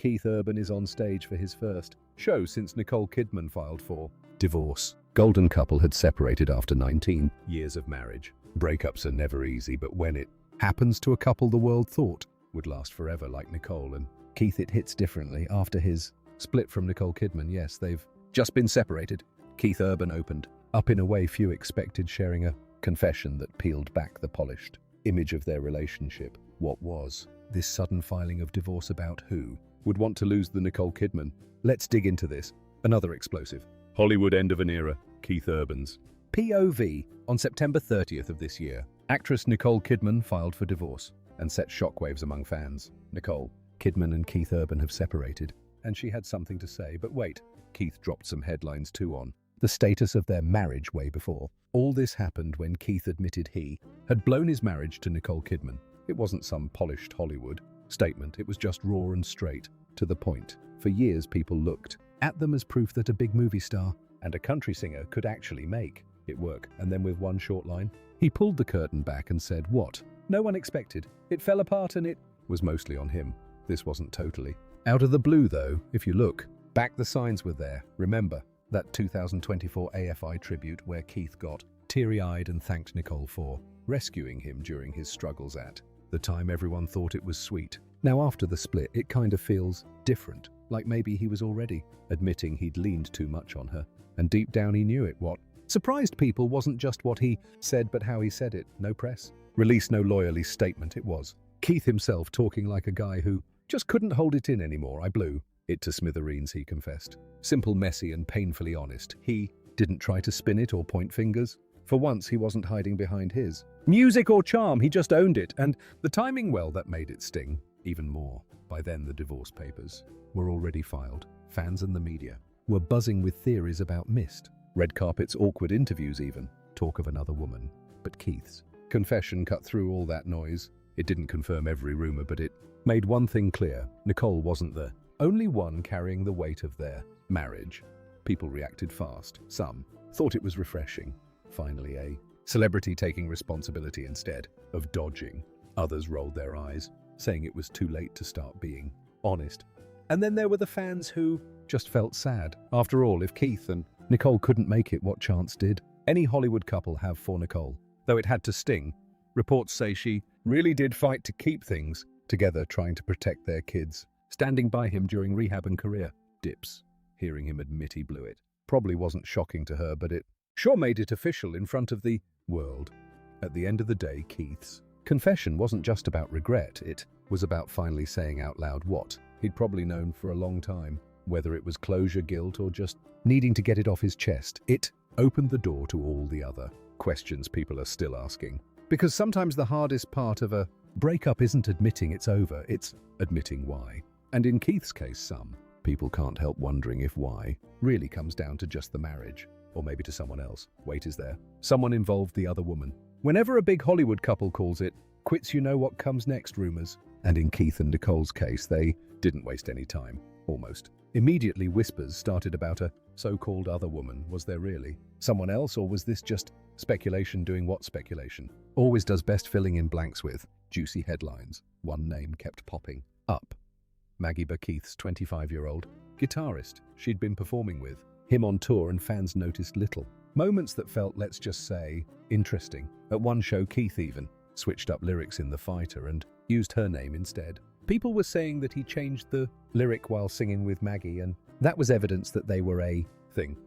Keith Urban is on stage for his first show since Nicole Kidman filed for divorce. Golden couple had separated after 19 years of marriage. Breakups are never easy, but when it happens to a couple the world thought would last forever, like Nicole and Keith, it hits differently. After his split from Nicole Kidman, yes, they've just been separated. Keith Urban opened up in a way few expected, sharing a confession that peeled back the polished image of their relationship. What was this sudden filing of divorce about? Who would want to lose the Nicole Kidman? Let's dig into this. Another explosive Hollywood end of an era, Keith Urban's POV. On September 30th of this year, actress Nicole Kidman filed for divorce and set shockwaves among fans. Nicole Kidman and Keith Urban have separated, and she had something to say. But wait, Keith dropped some headlines too on the status of their marriage way before. All this happened when Keith admitted he had blown his marriage to Nicole Kidman. It wasn't some polished Hollywood statement, it was just raw and straight to the point. For years, people looked at them as proof that a big movie star and a country singer could actually make it work. And then with one short line, he pulled the curtain back and said, "What no one expected. It fell apart and it was mostly on him." This wasn't totally out of the blue though. If you look back, the signs were there. Remember that 2024 AFI tribute where Keith got teary-eyed and thanked Nicole for rescuing him during his struggles. At the time, everyone thought it was sweet. Now after the split, it kind of feels different, like maybe he was already admitting he'd leaned too much on her, and deep down he knew it. What surprised people wasn't just what he said, but how he said it. No press release, no lawyerly statement. It was Keith himself talking like a guy who just couldn't hold it in anymore. "I blew it to smithereens," he confessed. Simple, messy, and painfully honest. He didn't try to spin it or point fingers. For once, he wasn't hiding behind his music or charm. He just owned it, and the timing, well, that made it sting even more. By then, the divorce papers were already filed. Fans and the media were buzzing with theories about missed red carpets, awkward interviews, even talk of another woman. But Keith's confession cut through all that noise. It didn't confirm every rumor, but it made one thing clear: Nicole wasn't the only one carrying the weight of their marriage. People reacted fast. Some thought it was refreshing. Finally, a celebrity taking responsibility instead of dodging. Others rolled their eyes, saying it was too late to start being honest. And then there were the fans who just felt sad. After all, if Keith and Nicole couldn't make it, what chance did any Hollywood couple have for Nicole? Though it had to sting. Reports say she really did fight to keep things together, trying to protect their kids, standing by him during rehab and career dips. Hearing him admit he blew it probably wasn't shocking to her, but it sure made it official in front of the world. At the end of the day, Keith's confession wasn't just about regret. It was about finally saying out loud what he'd probably known for a long time. Whether it was closure, guilt, or just needing to get it off his chest, it opened the door to all the other questions people are still asking. Because sometimes the hardest part of a breakup isn't admitting it's over, it's admitting why. And in Keith's case, some people can't help wondering if why really comes down to just the marriage, or maybe to someone else. Wait, is there someone involved? The other woman. Whenever a big Hollywood couple calls it quits, you know what comes next: rumors. And in Keith and Nicole's case, they didn't waste any time. Almost immediately, whispers started about a so-called other woman. Was there really someone else, or was this just speculation doing what speculation always does best, filling in blanks with juicy headlines? One name kept popping up: Maggie B, Keith's 25-year-old guitarist. She'd been performing with him on tour, and fans noticed little moments that felt, let's just say, interesting. At one show, Keith even switched up lyrics in The Fighter and used her name instead. People were saying that he changed the lyric while singing with Maggie, and that was evidence that they were a thing.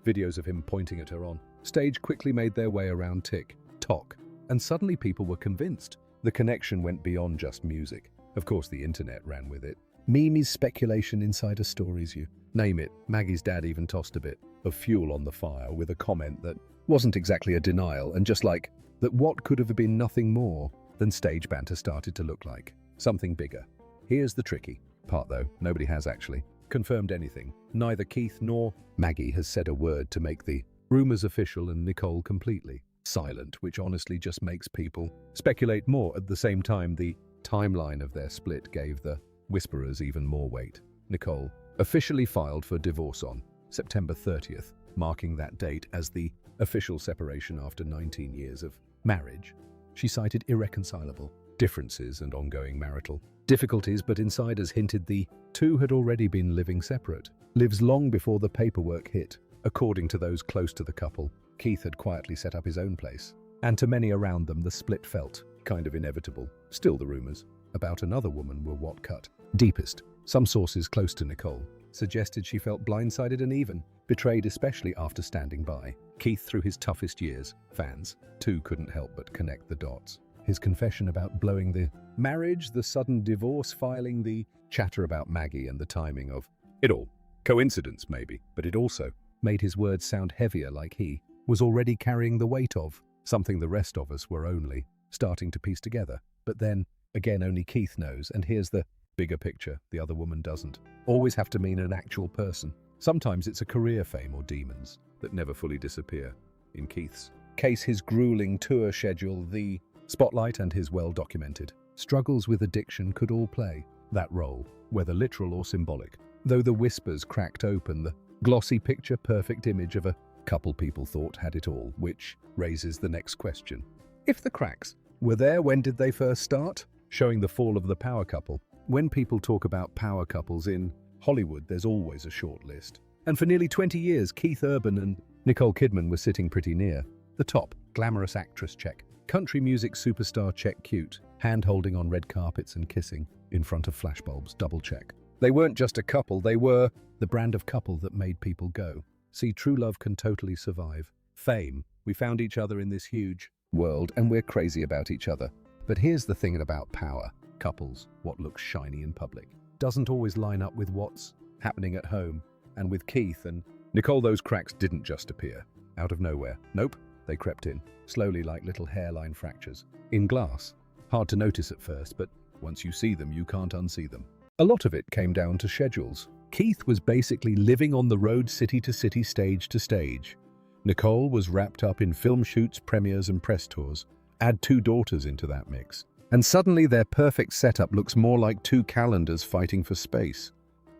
Videos of him pointing at her on stage quickly made their way around TikTok, and suddenly people were convinced the connection went beyond just music. Of course, the internet ran with it. Memes, speculation, insider stories, you name it. Maggie's dad even tossed a bit of fuel on the fire with a comment that wasn't exactly a denial, and just like that, what could have been nothing more than stage banter started to look like something bigger. Here's the tricky part though: nobody has actually confirmed anything. Neither Keith nor Maggie has said a word to make the rumors official, and Nicole completely silent, which honestly just makes people speculate more. At the same time, the timeline of their split gave the whisperers even more weight. Nicole officially filed for divorce on September 30th, marking that date as the official separation after 19 years of marriage. She cited irreconcilable differences and ongoing marital difficulties, but insiders hinted the two had already been living separate, lives long before the paperwork hit. According to those close to the couple, Keith had quietly set up his own place, and to many around them the split felt kind of inevitable. Still, the rumors about another woman were what cut deepest. Some sources close to Nicole suggested she felt blindsided and even betrayed, especially after standing by Keith through his toughest years. Fans, too, couldn't help but connect the dots. His confession about blowing the marriage, the sudden divorce filing, the chatter about Maggie, and the timing of it all. Coincidence, maybe, but it also made his words sound heavier, like he was already carrying the weight of something the rest of us were only starting to piece together. But then, again, only Keith knows, and here's the bigger picture: the other woman doesn't always have to mean an actual person. Sometimes it's a career fame or demons that never fully disappear. In Keith's case, his grueling tour schedule, the spotlight, and his well-documented struggles with addiction could all play that role, whether literal or symbolic. Though the whispers cracked open the glossy picture-perfect image of a couple people thought had it all, which raises the next question. If the cracks were there, when did they first start? Showing the fall of the power couple. When people talk about power couples in Hollywood, there's always a short list. And for nearly 20 years, Keith Urban and Nicole Kidman were sitting pretty near the top. Glamorous actress, check. Country music superstar, check. Cute. Hand-holding on red carpets and kissing in front of flashbulbs, double check. They weren't just a couple, they were the brand of couple that made people go, see, true love can totally survive fame. We found each other in this huge world, and we're crazy about each other. But here's the thing about power couples: what looks shiny in public doesn't always line up with what's happening at home. And with Keith and Nicole, those cracks didn't just appear out of nowhere. Nope, they crept in, slowly, like little hairline fractures in glass. Hard to notice at first, but once you see them, you can't unsee them. A lot of it came down to schedules. Keith was basically living on the road, city to city, stage to stage. Nicole was wrapped up in film shoots, premieres, and press tours. Add 2 daughters into that mix, and suddenly their perfect setup looks more like 2 calendars fighting for space.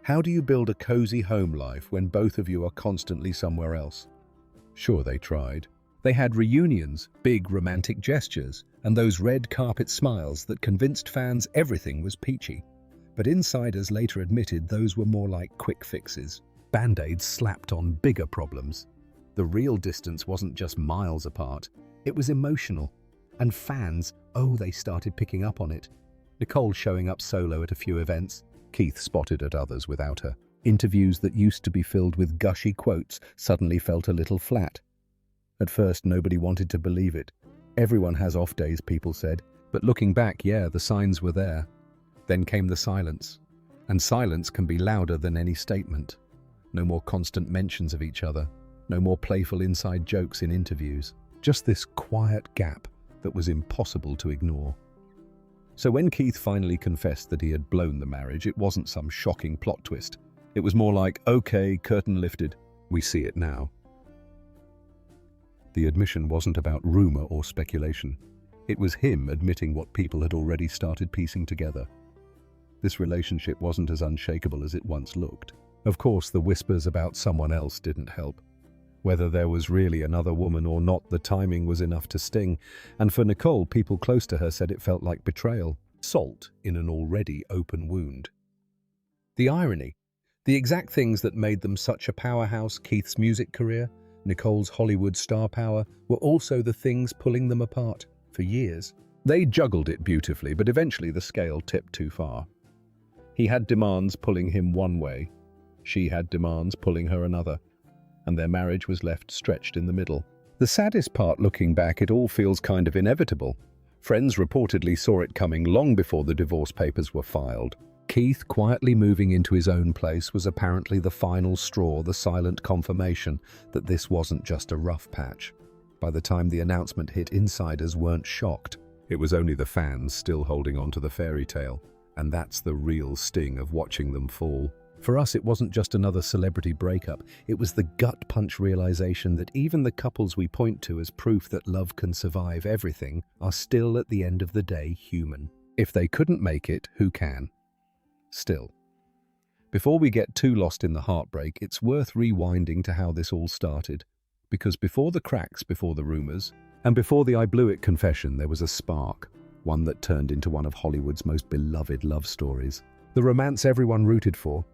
How do you build a cozy home life when both of you are constantly somewhere else? Sure, they tried. They had reunions, big romantic gestures, and those red carpet smiles that convinced fans everything was peachy. But insiders later admitted those were more like quick fixes, band-aids slapped on bigger problems. The real distance wasn't just miles apart, it was emotional. And fans, they started picking up on it. Nicole showing up solo at a few events, Keith spotted at others without her. Interviews that used to be filled with gushy quotes suddenly felt a little flat. At first, nobody wanted to believe it. Everyone has off days, people said. But looking back, yeah, the signs were there. Then came the silence. And silence can be louder than any statement. No more constant mentions of each other. No more playful inside jokes in interviews. Just this quiet gap that was impossible to ignore. So when Keith finally confessed that he had blown the marriage, it wasn't some shocking plot twist. It was more like, okay, curtain lifted. We see it now. The admission wasn't about rumor or speculation. It was him admitting what people had already started piecing together. This relationship wasn't as unshakable as it once looked. Of course, the whispers about someone else didn't help. Whether there was really another woman or not, the timing was enough to sting. And for Nicole, people close to her said it felt like betrayal. Salt in an already open wound. The irony. The exact things that made them such a powerhouse, Keith's music career, Nicole's Hollywood star power, were also the things pulling them apart for years. They juggled it beautifully, but eventually the scale tipped too far. He had demands pulling him one way. She had demands pulling her another. And their marriage was left stretched in the middle. The saddest part, looking back, it all feels kind of inevitable. Friends reportedly saw it coming long before the divorce papers were filed. Keith quietly moving into his own place was apparently the final straw, the silent confirmation that this wasn't just a rough patch. By the time the announcement hit, insiders weren't shocked. It was only the fans still holding on to the fairy tale. And that's the real sting of watching them fall. For us, it wasn't just another celebrity breakup. It was the gut-punch realization that even the couples we point to as proof that love can survive everything are still, at the end of the day, human. If they couldn't make it, who can? Still. Before we get too lost in the heartbreak, it's worth rewinding to how this all started. Because before the cracks, before the rumors, and before the I blew it confession, there was a spark. one that turned into one of Hollywood's most beloved love stories. The romance everyone rooted for.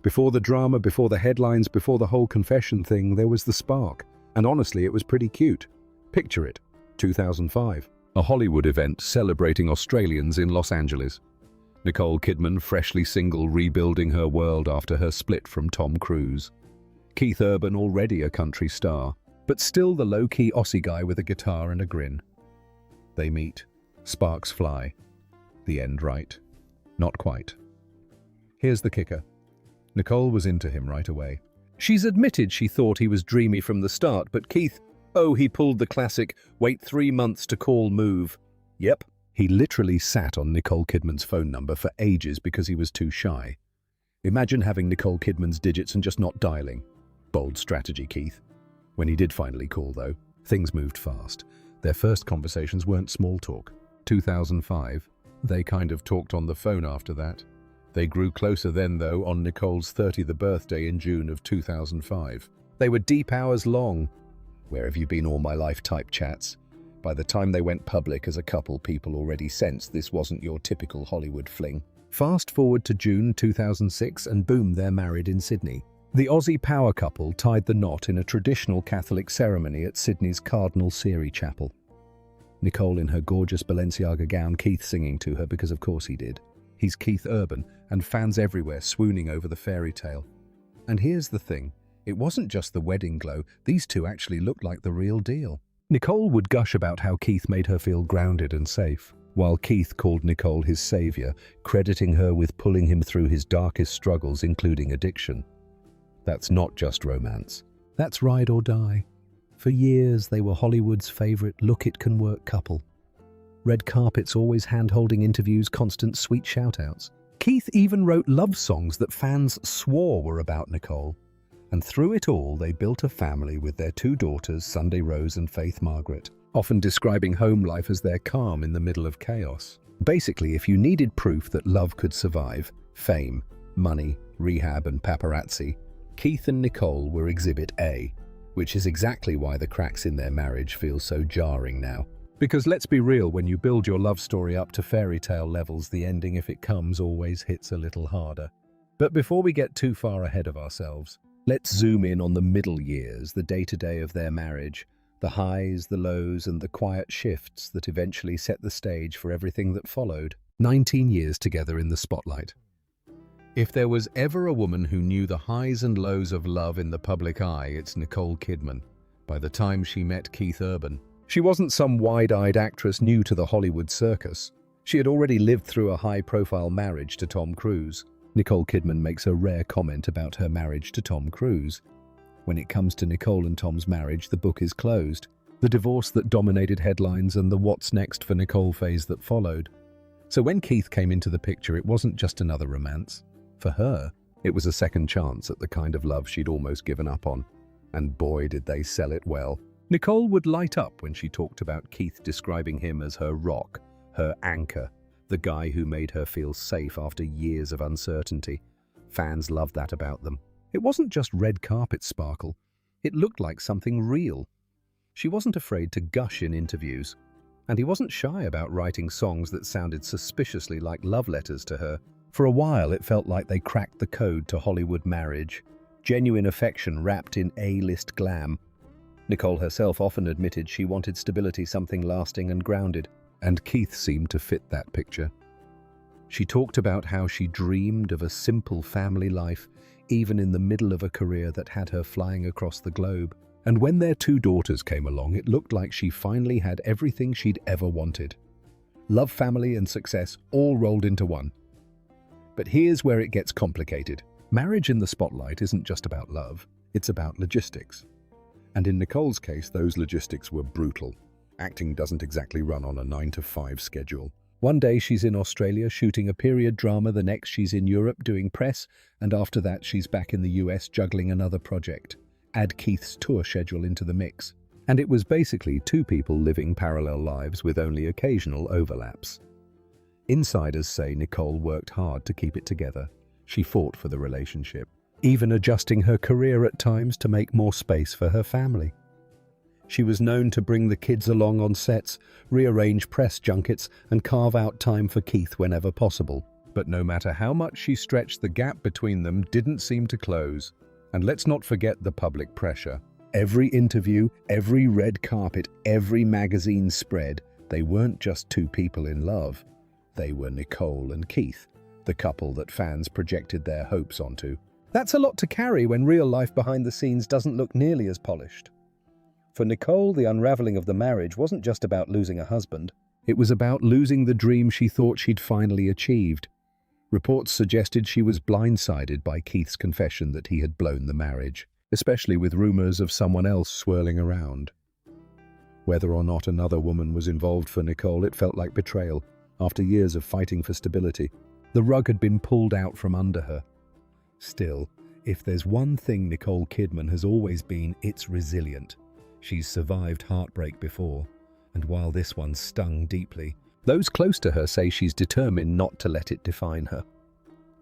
Before the drama, before the headlines, before the whole confession thing, there was the spark. And honestly, it was pretty cute. Picture it, 2005. A Hollywood event celebrating Australians in Los Angeles. Nicole Kidman, freshly single, rebuilding her world after her split from Tom Cruise. Keith Urban, already a country star, but still the low-key Aussie guy with a guitar and a grin. They meet. Sparks fly. The end right? Not quite. Here's the kicker. Nicole was into him right away. She's admitted she thought he was dreamy from the start, but Keith, he pulled the classic, wait 3 months to call move. Yep. He literally sat on Nicole Kidman's phone number for ages because he was too shy. Imagine having Nicole Kidman's digits and just not dialing. Bold strategy, Keith. When he did finally call, though, things moved fast. Their first conversations weren't small talk. 2005. They kind of talked on the phone after that. They grew closer then, though, on Nicole's 30th birthday in June of 2005. They were deep hours long. Where have you been all my life type chats. By the time they went public as a couple, people already sensed this wasn't your typical Hollywood fling. Fast forward to June 2006 and boom, they're married in Sydney. The Aussie power couple tied the knot in a traditional Catholic ceremony at Sydney's Cardinal Siri Chapel. Nicole in her gorgeous Balenciaga gown, Keith singing to her because of course he did. He's Keith Urban, and fans everywhere swooning over the fairy tale. And here's the thing, it wasn't just the wedding glow, these two actually looked like the real deal. Nicole would gush about how Keith made her feel grounded and safe, while Keith called Nicole his savior, crediting her with pulling him through his darkest struggles, including addiction. That's not just romance, that's ride or die. For years, they were Hollywood's favorite look-it-can-work couple. Red carpets, always hand-holding interviews, constant sweet shout-outs. Keith even wrote love songs that fans swore were about Nicole. And through it all, they built a family with their 2 daughters, Sunday Rose and Faith Margaret, often describing home life as their calm in the middle of chaos. Basically, if you needed proof that love could survive fame, money, rehab, and paparazzi, Keith and Nicole were Exhibit A, which is exactly why the cracks in their marriage feel so jarring now. Because let's be real, when you build your love story up to fairy tale levels, the ending, if it comes, always hits a little harder. But before we get too far ahead of ourselves, let's zoom in on the middle years, the day-to-day of their marriage, the highs, the lows, and the quiet shifts that eventually set the stage for everything that followed. 19 years together in the spotlight. If there was ever a woman who knew the highs and lows of love in the public eye, it's Nicole Kidman. By the time she met Keith Urban, she wasn't some wide-eyed actress new to the Hollywood circus. She had already lived through a high-profile marriage to Tom Cruise. Nicole Kidman makes a rare comment about her marriage to Tom Cruise. When it comes to Nicole and Tom's marriage, the book is closed. The divorce that dominated headlines and the what's next for Nicole phase that followed. So when Keith came into the picture, it wasn't just another romance. For her, it was a second chance at the kind of love she'd almost given up on. And boy, did they sell it well. Nicole would light up when she talked about Keith, describing him as her rock, her anchor, the guy who made her feel safe after years of uncertainty. Fans loved that about them. It wasn't just red carpet sparkle. It looked like something real. She wasn't afraid to gush in interviews. And he wasn't shy about writing songs that sounded suspiciously like love letters to her. For a while, it felt like they cracked the code to Hollywood marriage. Genuine affection wrapped in A-list glam. Nicole herself often admitted she wanted stability, something lasting and grounded, and Keith seemed to fit that picture. She talked about how she dreamed of a simple family life, even in the middle of a career that had her flying across the globe. And when their 2 daughters came along, it looked like she finally had everything she'd ever wanted. Love, family, and success all rolled into one. But here's where it gets complicated. Marriage in the spotlight isn't just about love, it's about logistics. And in Nicole's case, those logistics were brutal. Acting doesn't exactly run on a 9-to-5 schedule. One day she's in Australia shooting a period drama, the next she's in Europe doing press, and after that she's back in the US juggling another project. Add Keith's tour schedule into the mix. And it was basically 2 people living parallel lives with only occasional overlaps. Insiders say Nicole worked hard to keep it together. She fought for the relationship, even adjusting her career at times to make more space for her family. She was known to bring the kids along on sets, rearrange press junkets, and carve out time for Keith whenever possible. But no matter how much she stretched, the gap between them didn't seem to close. And let's not forget the public pressure. Every interview, every red carpet, every magazine spread, they weren't just two people in love. They were Nicole and Keith, the couple that fans projected their hopes onto. That's a lot to carry when real life behind the scenes doesn't look nearly as polished. For Nicole, the unraveling of the marriage wasn't just about losing a husband. It was about losing the dream she thought she'd finally achieved. Reports suggested she was blindsided by Keith's confession that he had blown the marriage, especially with rumors of someone else swirling around. Whether or not another woman was involved for Nicole, it felt like betrayal. After years of fighting for stability, the rug had been pulled out from under her. Still, if there's one thing Nicole Kidman has always been, it's resilient. She's survived heartbreak before, and while this one stung deeply, those close to her say she's determined not to let it define her.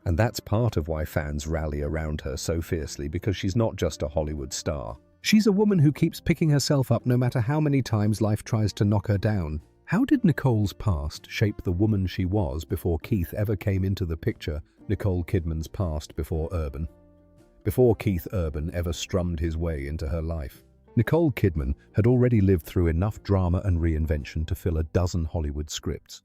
And that's part of why fans rally around her so fiercely, because she's not just a Hollywood star. She's a woman who keeps picking herself up no matter how many times life tries to knock her down. How did Nicole's past shape the woman she was before Keith ever came into the picture? Nicole Kidman's past before Keith Urban ever strummed his way into her life. Nicole Kidman had already lived through enough drama and reinvention to fill a dozen Hollywood scripts.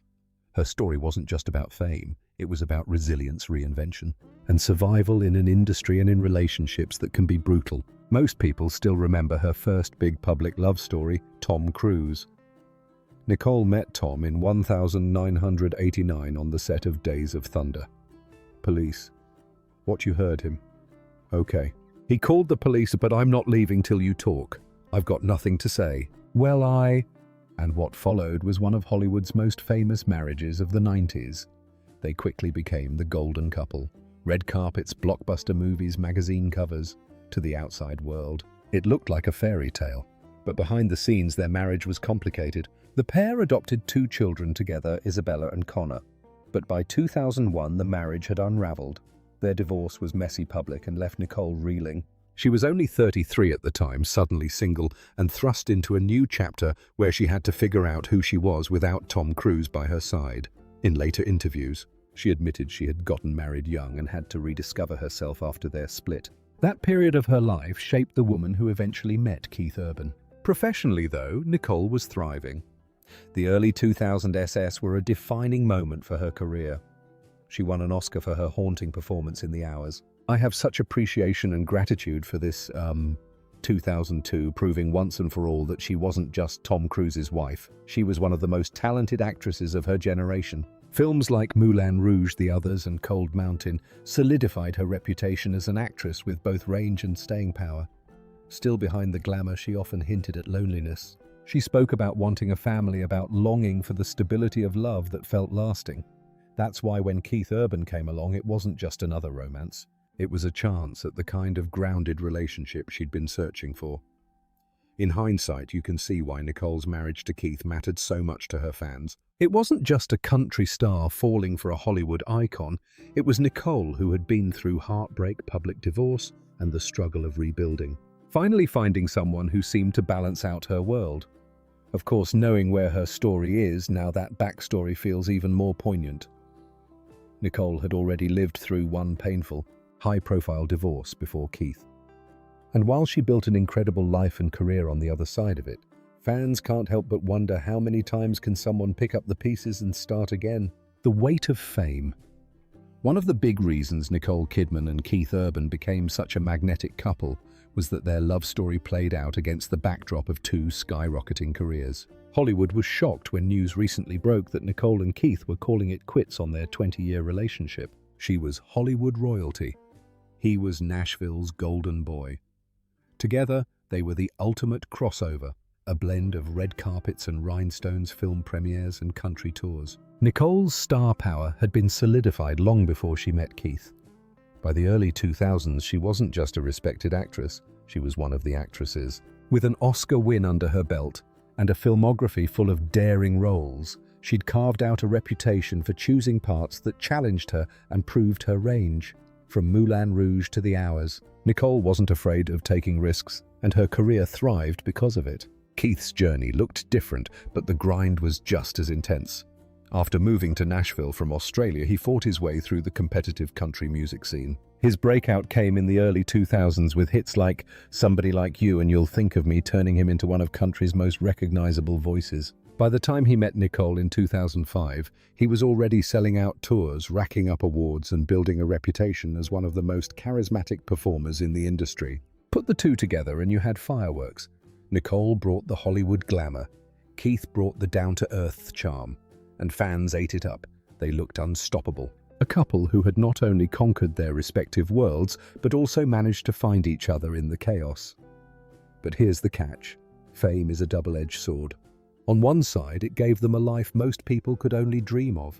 Her story wasn't just about fame, it was about resilience, reinvention, and survival in an industry and in relationships that can be brutal. Most people still remember her first big public love story, Tom Cruise. Nicole met Tom in 1989 on the set of Days of Thunder. Police. What, you heard him? Okay. He called the police, but I'm not leaving till you talk. I've got nothing to say. Well, And what followed was one of Hollywood's most famous marriages of the 90s. They quickly became the golden couple. Red carpets, blockbuster movies, magazine covers. To the outside world, it looked like a fairy tale. But behind the scenes, their marriage was complicated. The pair adopted 2 children together, Isabella and Connor. But by 2001, the marriage had unraveled. Their divorce was messy public and left Nicole reeling. She was only 33 at the time, suddenly single, and thrust into a new chapter where she had to figure out who she was without Tom Cruise by her side. In later interviews, she admitted she had gotten married young and had to rediscover herself after their split. That period of her life shaped the woman who eventually met Keith Urban. Professionally, though, Nicole was thriving. The early 2000s SS were a defining moment for her career. She won an Oscar for her haunting performance in The Hours. I have such appreciation and gratitude for this 2002, proving once and for all that she wasn't just Tom Cruise's wife. She was one of the most talented actresses of her generation. Films like Moulin Rouge, The Others, and Cold Mountain solidified her reputation as an actress with both range and staying power. Still behind the glamour, she often hinted at loneliness. She spoke about wanting a family, about longing for the stability of love that felt lasting. That's why when Keith Urban came along, it wasn't just another romance. It was a chance at the kind of grounded relationship she'd been searching for. In hindsight, you can see why Nicole's marriage to Keith mattered so much to her fans. It wasn't just a country star falling for a Hollywood icon. It was Nicole who had been through heartbreak, public divorce, and the struggle of rebuilding. Finally finding someone who seemed to balance out her world. Of course, knowing where her story is, now that backstory feels even more poignant. Nicole had already lived through one painful, high-profile divorce before Keith. And while she built an incredible life and career on the other side of it, fans can't help but wonder, how many times can someone pick up the pieces and start again? The weight of fame. One of the big reasons Nicole Kidman and Keith Urban became such a magnetic couple was that their love story played out against the backdrop of 2 skyrocketing careers. Hollywood was shocked when news recently broke that Nicole and Keith were calling it quits on their 20-year relationship. She was Hollywood royalty. He was Nashville's golden boy. Together, they were the ultimate crossover, a blend of red carpets and rhinestones, film premieres, and country tours. Nicole's star power had been solidified long before she met Keith. By the early 2000s, she wasn't just a respected actress, she was one of the actresses. With an Oscar win under her belt and a filmography full of daring roles, she'd carved out a reputation for choosing parts that challenged her and proved her range. From Moulin Rouge to The Hours, Nicole wasn't afraid of taking risks, and her career thrived because of it. Keith's journey looked different, but the grind was just as intense. After moving to Nashville from Australia, he fought his way through the competitive country music scene. His breakout came in the early 2000s with hits like Somebody Like You and You'll Think of Me, turning him into one of country's most recognizable voices. By the time he met Nicole in 2005, he was already selling out tours, racking up awards, and building a reputation as one of the most charismatic performers in the industry. Put the two together and you had fireworks. Nicole brought the Hollywood glamour. Keith brought the down-to-earth charm. And fans ate it up. They looked unstoppable. A couple who had not only conquered their respective worlds, but also managed to find each other in the chaos. But here's the catch. Fame is a double-edged sword. On one side, it gave them a life most people could only dream of.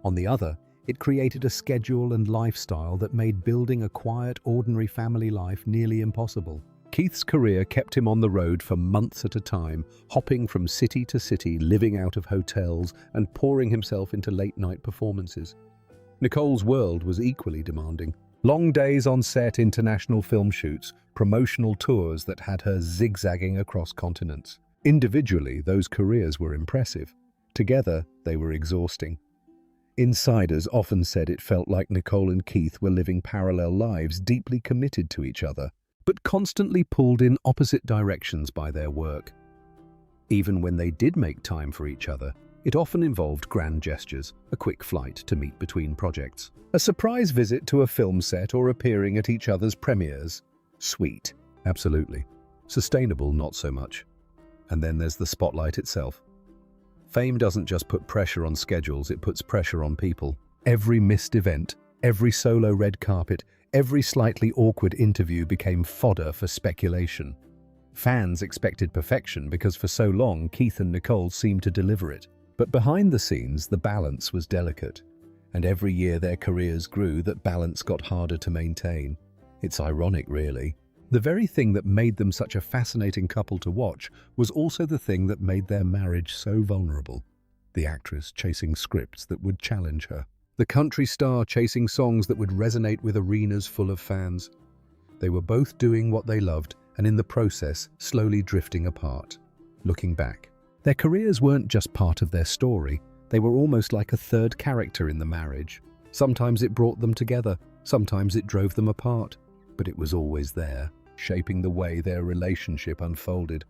On the other, it created a schedule and lifestyle that made building a quiet, ordinary family life nearly impossible. Keith's career kept him on the road for months at a time, hopping from city to city, living out of hotels, and pouring himself into late-night performances. Nicole's world was equally demanding. Long days on set, international film shoots, promotional tours that had her zigzagging across continents. Individually, those careers were impressive. Together, they were exhausting. Insiders often said it felt like Nicole and Keith were living parallel lives, deeply committed to each other, but constantly pulled in opposite directions by their work. Even when they did make time for each other, it often involved grand gestures, a quick flight to meet between projects, a surprise visit to a film set, or appearing at each other's premieres. Sweet, absolutely. Sustainable, not so much. And then there's the spotlight itself. Fame doesn't just put pressure on schedules, it puts pressure on people. Every missed event, every solo red carpet, every slightly awkward interview became fodder for speculation. Fans expected perfection because for so long Keith and Nicole seemed to deliver it. But behind the scenes, the balance was delicate. And every year their careers grew, that balance got harder to maintain. It's ironic, really. The very thing that made them such a fascinating couple to watch was also the thing that made their marriage so vulnerable. The actress chasing scripts that would challenge her. The country star chasing songs that would resonate with arenas full of fans. They were both doing what they loved, and in the process, slowly drifting apart. Looking back, their careers weren't just part of their story. They were almost like a third character in the marriage. Sometimes it brought them together, sometimes it drove them apart. But it was always there, shaping the way their relationship unfolded.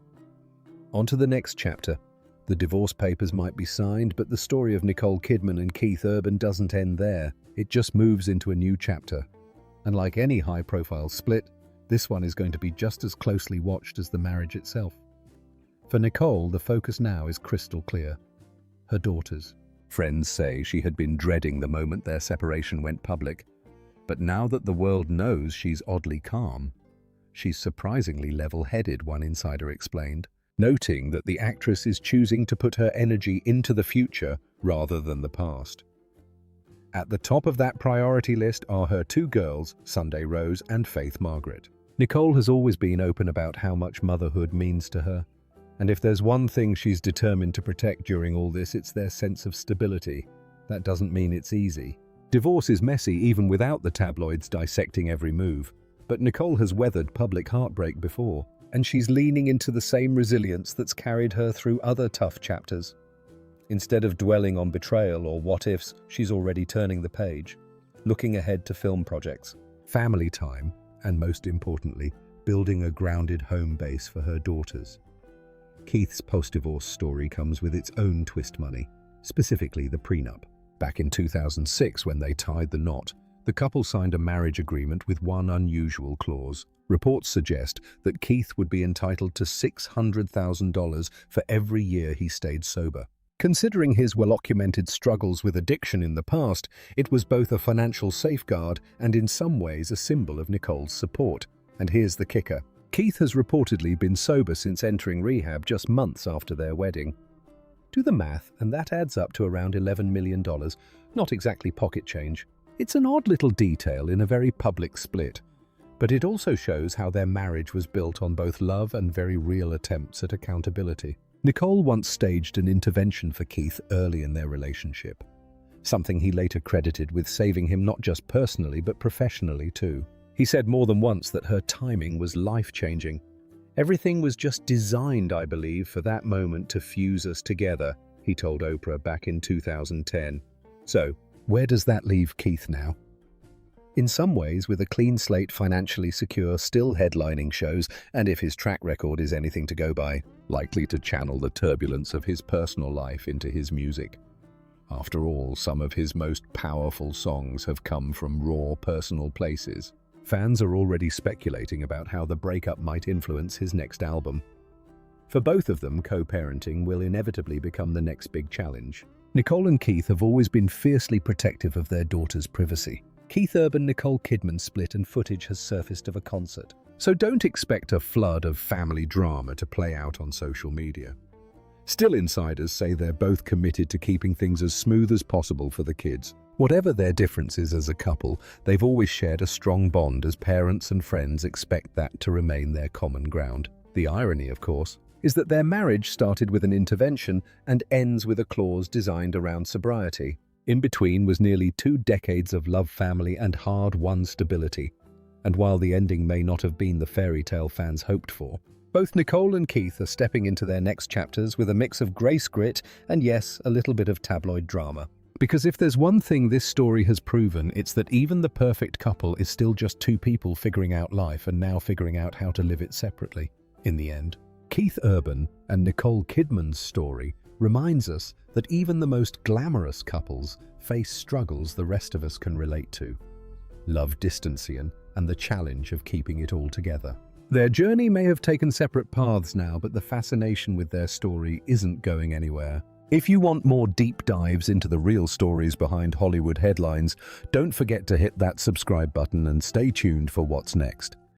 On to the next chapter. The divorce papers might be signed, but the story of Nicole Kidman and Keith Urban doesn't end there. It just moves into a new chapter. And like any high-profile split, this one is going to be just as closely watched as the marriage itself. For Nicole, the focus now is crystal clear. Her daughters. Friends say she had been dreading the moment their separation went public. But now that the world knows she's oddly calm, she's surprisingly level-headed, one insider explained, noting that the actress is choosing to put her energy into the future rather than the past. At the top of that priority list are her two girls, Sunday Rose and Faith Margaret. Nicole has always been open about how much motherhood means to her, and if there's one thing she's determined to protect during all this, it's their sense of stability. That doesn't mean it's easy. Divorce is messy even without the tabloids dissecting every move, but Nicole has weathered public heartbreak before, and she's leaning into the same resilience that's carried her through other tough chapters. Instead of dwelling on betrayal or what-ifs, she's already turning the page, looking ahead to film projects, family time, and most importantly, building a grounded home base for her daughters. Keith's post-divorce story comes with its own twist money, specifically the prenup. Back in 2006, when they tied the knot, the couple signed a marriage agreement with one unusual clause. Reports suggest that Keith would be entitled to $600,000 for every year he stayed sober. Considering his well-documented struggles with addiction in the past, it was both a financial safeguard and in some ways a symbol of Nicole's support. And here's the kicker. Keith has reportedly been sober since entering rehab just months after their wedding. Do the math, and that adds up to around $11 million, not exactly pocket change. It's an odd little detail in a very public split, but it also shows how their marriage was built on both love and very real attempts at accountability. Nicole once staged an intervention for Keith early in their relationship, something he later credited with saving him not just personally but professionally too. He said more than once that her timing was life-changing. "Everything was just designed, I believe, for that moment to fuse us together," he told Oprah back in 2010. So, where does that leave Keith now? In some ways, with a clean slate, financially secure, still headlining shows, and if his track record is anything to go by, likely to channel the turbulence of his personal life into his music. After all, some of his most powerful songs have come from raw, personal places. Fans are already speculating about how the breakup might influence his next album. For both of them, co-parenting will inevitably become the next big challenge. Nicole and Keith have always been fiercely protective of their daughter's privacy. Keith Urban-Nicole Kidman split and footage has surfaced of a concert. So don't expect a flood of family drama to play out on social media. Still, insiders say they're both committed to keeping things as smooth as possible for the kids. Whatever their differences as a couple, they've always shared a strong bond as parents and friends expect that to remain their common ground. The irony, of course, is that their marriage started with an intervention and ends with a clause designed around sobriety. In between was nearly 2 decades of love, family, and hard-won stability. And while the ending may not have been the fairy tale fans hoped for, both Nicole and Keith are stepping into their next chapters with a mix of grace, grit, and yes, a little bit of tabloid drama. Because if there's one thing this story has proven, it's that even the perfect couple is still just 2 people figuring out life and now figuring out how to live it separately. In the end, Keith Urban and Nicole Kidman's story reminds us that even the most glamorous couples face struggles the rest of us can relate to. Love, distancing, and the challenge of keeping it all together. Their journey may have taken separate paths now, but the fascination with their story isn't going anywhere. If you want more deep dives into the real stories behind Hollywood headlines, don't forget to hit that subscribe button and stay tuned for what's next.